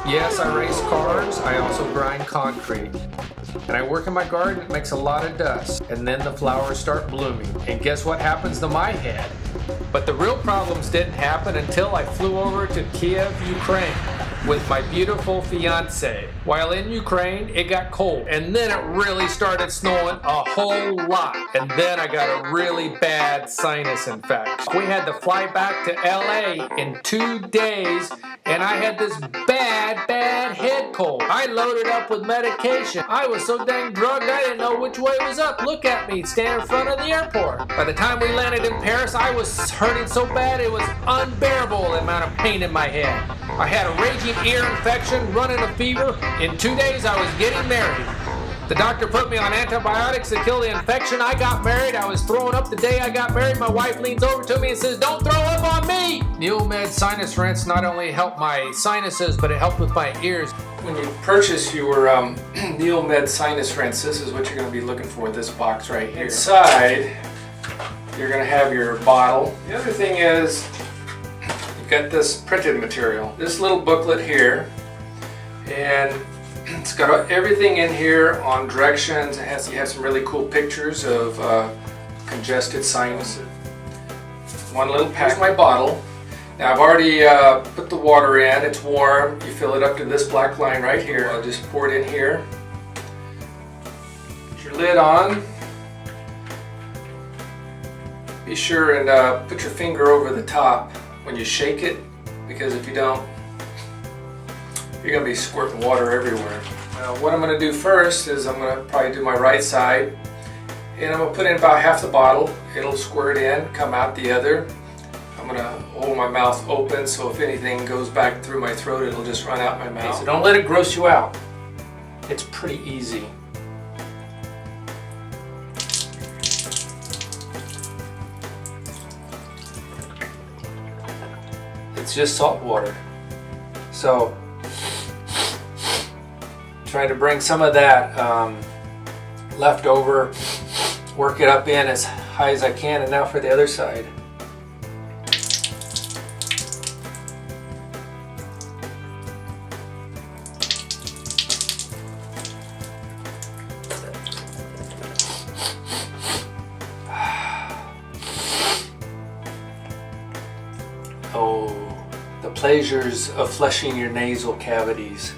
Yes, I race cars. I also grind concrete. And I work in my garden. It makes a lot of dust. And then the flowers start blooming. And guess what happens to my head? But the real problems didn't happen until I flew over to Kiev, Ukraine with my beautiful fiance. While in Ukraine, it got cold. And then it really started snowing a whole lot. And then I got a really bad sinus infection. We had to fly back to LA in 2 days, and I had this bad head cold. I loaded up with medication. I was so dang drugged, I didn't know which way was up. Look at me, standing in front of the airport. By the time we landed in Paris, I was hurting so bad it was unbearable, the amount of pain in my head. I had a raging ear infection, running a fever. In 2 days, I was getting married. The doctor put me on antibiotics to kill the infection. I got married. I was throwing up the day I got married. My wife leans over to me and says, "Don't throw up on me!" NeilMed sinus rinse not only helped my sinuses, but it helped with my ears. When you purchase your NeilMed sinus rinse, this is what you're going to be looking for, this box right here. Inside, you're going to have your bottle. The other thing is, you've got this printed material. This little booklet here, and it's got everything in here on directions. It has some really cool pictures of congested sinuses. One little pack. Here's my bottle. Now I've already put the water in. It's warm. You fill it up to this black line right here. I'll just pour it in here. Put your lid on. Be sure and put your finger over the top when you shake it, because if you don't, you're going to be squirting water everywhere. Now what I'm going to do first is I'm going to probably do my right side, and I'm going to put in about half the bottle. It'll squirt in, come out the other. I'm going to hold my mouth open, so if anything goes back through my throat, it'll just run out my mouth. So don't let it gross you out. It's pretty easy. It's just salt water. So try to bring some of that left over, work it up in as high as I can. And now for the other side. Oh, the pleasures of flushing your nasal cavities.